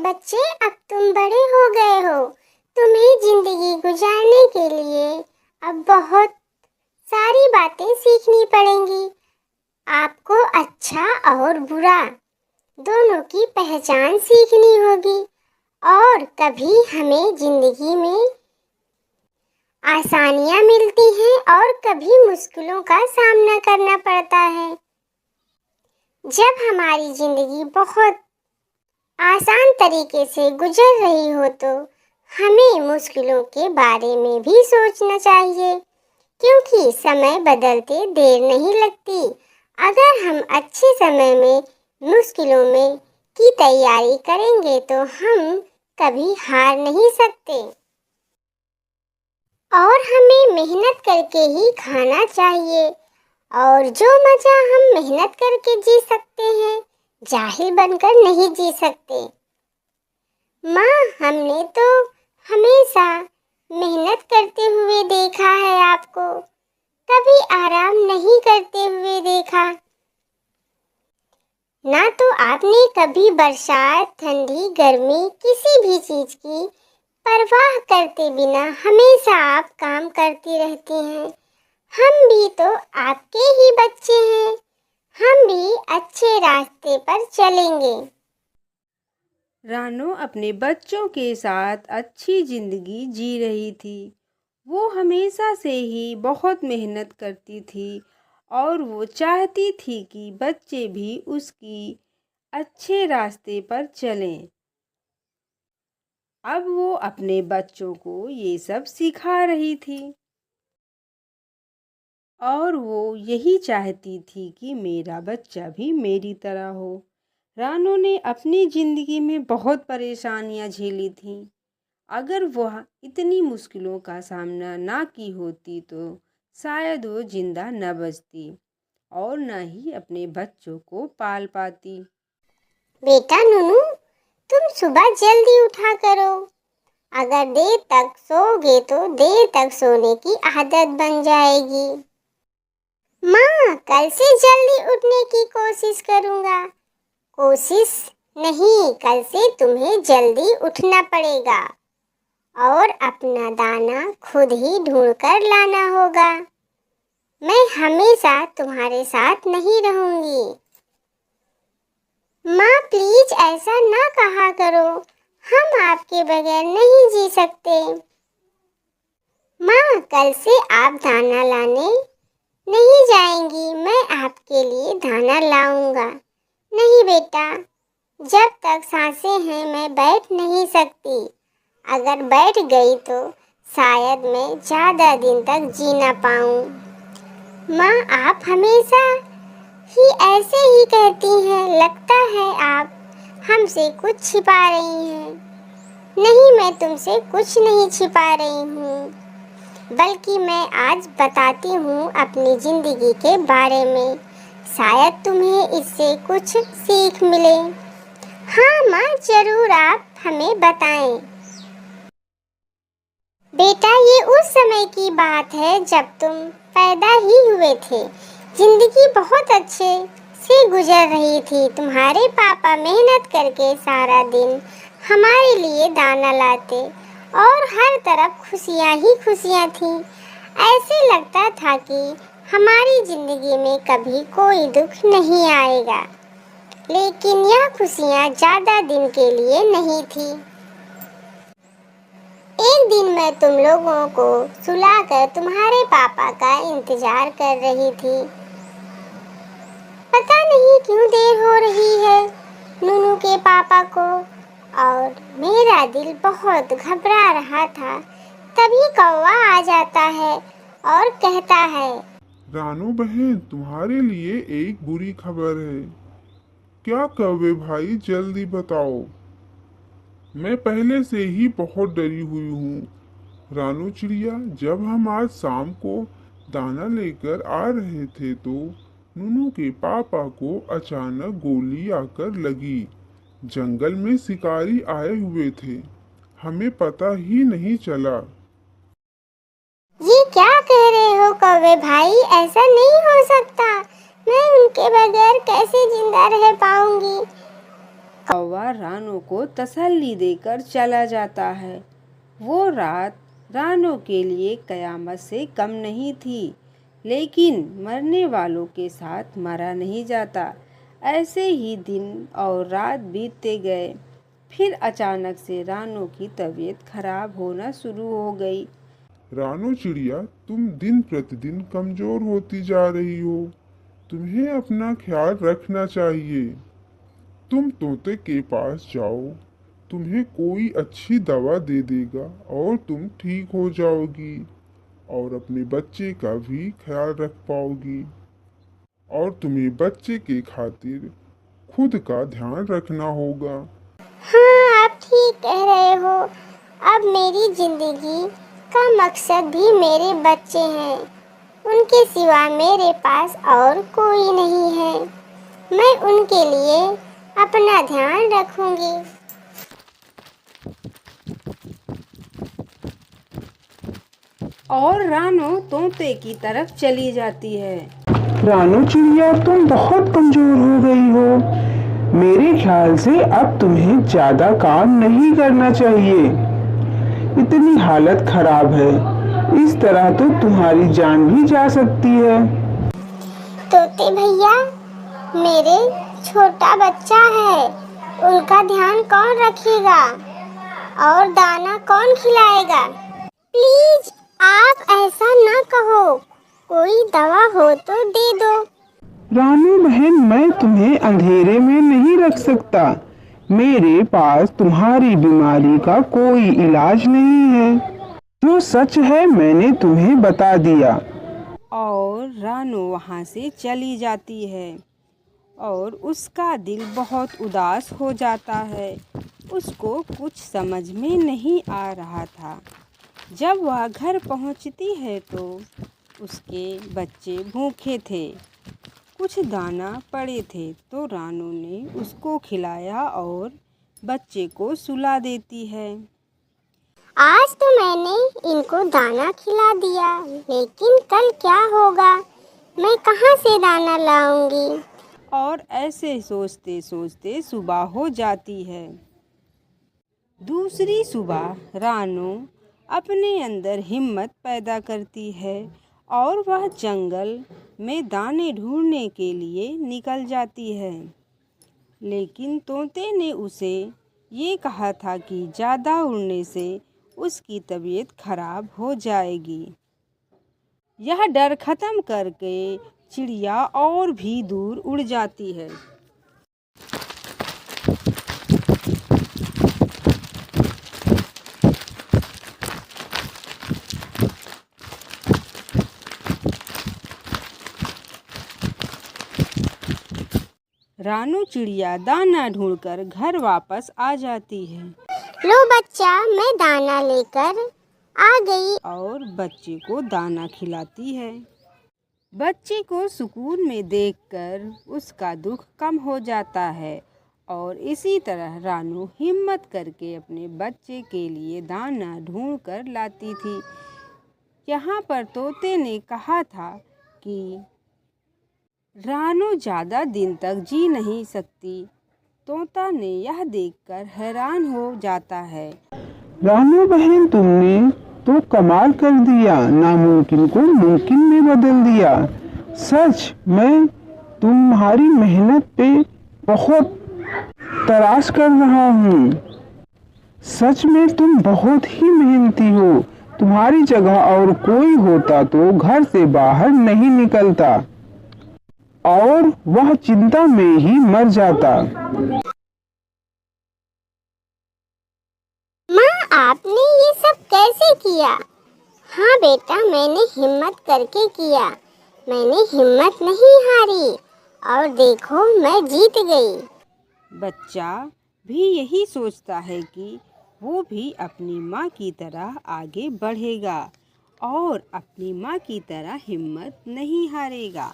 बच्चे, अब तुम बड़े हो गए हो। तुम्हें जिंदगी गुजारने के लिए अब बहुत सारी बातें सीखनी पड़ेंगी। आपको अच्छा और बुरा दोनों की पहचान सीखनी होगी। और कभी हमें जिंदगी में आसानियां मिलती हैं और कभी मुश्किलों का सामना करना पड़ता है। जब हमारी जिंदगी बहुत आसान तरीके से गुजर रही हो तो हमें मुश्किलों के बारे में भी सोचना चाहिए, क्योंकि समय बदलते देर नहीं लगती। अगर हम अच्छे समय में मुश्किलों में की तैयारी करेंगे तो हम कभी हार नहीं सकते। और हमें मेहनत करके ही खाना चाहिए, और जो मज़ा हम मेहनत करके जी सकते हैं जाहिल बनकर नहीं जी सकते। माँ, हमने तो हमेशा मेहनत करते हुए देखा है आपको, कभी आराम नहीं करते हुए देखा। ना तो आपने कभी बरसात, ठंडी, गर्मी किसी भी चीज की परवाह करते बिना हमेशा आप काम करती रहती हैं। हम भी तो आपके ही बच्चे हैं, हम भी अच्छे रास्ते पर चलेंगे। रानो अपने बच्चों के साथ अच्छी जिंदगी जी रही थी। वो हमेशा से ही बहुत मेहनत करती थी और वो चाहती थी कि बच्चे भी उसकी अच्छे रास्ते पर चलें। अब वो अपने बच्चों को ये सब सिखा रही थी और वो यही चाहती थी कि मेरा बच्चा भी मेरी तरह हो। रानो ने अपनी ज़िंदगी में बहुत परेशानियां झेली थीं। अगर वह इतनी मुश्किलों का सामना ना की होती तो शायद वो जिंदा न बचती और न ही अपने बच्चों को पाल पाती। बेटा नूनू, तुम सुबह जल्दी उठा करो। अगर देर तक सोओगे तो देर तक सोने की आदत बन जाएगी। माँ, कल से जल्दी उठने की कोशिश करूँगा। कोशिश नहीं, कल से तुम्हें जल्दी उठना पड़ेगा और अपना दाना खुद ही ढूंढ कर लाना होगा। मैं हमेशा तुम्हारे साथ नहीं रहूंगी। माँ, प्लीज ऐसा ना कहा करो, हम आपके बगैर नहीं जी सकते। माँ, कल से आप दाना लाने नहीं जाएंगी, मैं आपके लिए दाना लाऊंगा। नहीं बेटा, जब तक सांसें हैं मैं बैठ नहीं सकती। अगर बैठ गई तो शायद मैं ज़्यादा दिन तक जी ना पाऊँ। माँ, आप हमेशा ही ऐसे ही कहती हैं, लगता है आप हमसे कुछ छिपा रही हैं। नहीं, मैं तुमसे कुछ नहीं छिपा रही हूँ, बल्कि मैं आज बताती हूँ अपनी ज़िंदगी के बारे में। शायद तुम्हें इससे कुछ सीख मिले। हाँ माँ, ज़रूर, आप हमें बताएं। बेटा, ये उस समय की बात है जब तुम पैदा ही हुए थे। जिंदगी बहुत अच्छे से गुजर रही थी। तुम्हारे पापा मेहनत करके सारा दिन हमारे लिए दाना लाते और हर तरफ खुशियाँ ही खुशियाँ थीं। ऐसे लगता था कि हमारी जिंदगी में कभी कोई दुख नहीं आएगा। लेकिन यह खुशियाँ ज़्यादा दिन के लिए नहीं थी। एक दिन मैं तुम लोगों को सुलाकर तुम्हारे पापा का इंतजार कर रही थी। पता नहीं क्यों देर हो रही है नूनू के पापा को, और मेरा दिल बहुत घबरा रहा था। तभी कौवा आ जाता है और कहता है, रानू बहन, तुम्हारे लिए एक बुरी खबर है। क्या कौवे भाई, जल्दी बताओ। मैं पहले से ही बहुत डरी हुई हूँ। रानू चिड़िया, जब हम आज शाम को दाना लेकर आ रहे थे तो नूनू के पापा को अचानक गोली आकर लगी। जंगल में शिकारी आए हुए थे, हमें पता ही नहीं चला। ये क्या कह रहे हो कौवे भाई, ऐसा नहीं हो सकता। मैं उनके बगैर कैसे जिंदा रह पाऊंगी। कौवा रानो को तसल्ली देकर चला जाता है। वो रात रानो के लिए कयामत से कम नहीं थी, लेकिन मरने वालों के साथ मरा नहीं जाता। ऐसे ही दिन और रात बीतते गए। फिर अचानक से रानो की तबीयत खराब होना शुरू हो गई। रानो चिड़िया, तुम दिन प्रतिदिन कमजोर होती जा रही हो। तुम्हें अपना ख्याल रखना चाहिए। तुम तोते के पास जाओ, तुम्हें कोई अच्छी दवा दे देगा और तुम ठीक हो जाओगी और अपने बच्चे का भी ख्याल रख पाओगी। और तुम्हें बच्चे के खातिर खुद का ध्यान रखना होगा। हाँ, आप ठीक कह रहे हो। अब मेरी जिंदगी का मकसद भी मेरे बच्चे हैं। उनके सिवा मेरे पास और कोई नहीं है। मैं उनके लिए अपना ध्यान रखूंगी। और रानो तोते की तरफ चली जाती है। रानो चिड़िया, तुम बहुत कमजोर हो गई हो। मेरे ख्याल से अब तुम्हें ज्यादा काम नहीं करना चाहिए। इतनी हालत खराब है, इस तरह तो तुम्हारी जान भी जा सकती है। तोते भैया, मेरे छोटा बच्चा है, उनका ध्यान कौन रखेगा और दाना कौन खिलाएगा? प्लीज आप ऐसा ना कहो, कोई दवा हो तो दे दो। रानो बहन, मैं तुम्हें अंधेरे में नहीं रख सकता। मेरे पास तुम्हारी बीमारी का कोई इलाज नहीं है। जो सच है मैंने तुम्हें बता दिया। और रानो वहाँ से चली जाती है और उसका दिल बहुत उदास हो जाता है। उसको कुछ समझ में नहीं आ रहा था। जब वह घर पहुँचती है तो उसके बच्चे भूखे थे। कुछ दाना पड़े थे तो रानो ने उसको खिलाया और बच्चे को सुला देती है। आज तो मैंने इनको दाना खिला दिया, लेकिन कल क्या होगा? मैं कहाँ से दाना लाऊंगी? और ऐसे सोचते सोचते सुबह हो जाती है। दूसरी सुबह रानो अपने अंदर हिम्मत पैदा करती है और वह जंगल में दाने ढूंढने के लिए निकल जाती है। लेकिन तोते ने उसे ये कहा था कि ज़्यादा उड़ने से उसकी तबीयत खराब हो जाएगी। यह डर खत्म करके चिड़िया और भी दूर उड़ जाती है। रानो चिड़िया दाना ढूंढकर घर वापस आ जाती है। लो बच्चा, मैं दाना लेकर आ गई। और बच्चे को दाना खिलाती है। बच्चे को सुकून में देखकर उसका दुख कम हो जाता है और इसी तरह रानो हिम्मत करके अपने बच्चे के लिए दाना ढूंढ कर लाती थी। यहाँ पर तोते ने कहा था कि रानो ज़्यादा दिन तक जी नहीं सकती। तोता ने यह देखकर हैरान हो जाता है। रानो बहन, तुमने तो कमाल कर दिया, नामुमकिन को मुमकिन में बदल दिया। सच में तुम्हारी मेहनत पे बहुत तराश कर रहा हूँ। सच में तुम बहुत ही मेहनती हो। तुम्हारी जगह और कोई होता तो घर से बाहर नहीं निकलता और वह चिंता में ही मर जाता। माँ, आपने ये सब कैसे किया? हाँ बेटा, मैंने हिम्मत करके किया। मैंने हिम्मत नहीं हारी और देखो मैं जीत गई। बच्चा भी यही सोचता है कि वो भी अपनी माँ की तरह आगे बढ़ेगा और अपनी माँ की तरह हिम्मत नहीं हारेगा।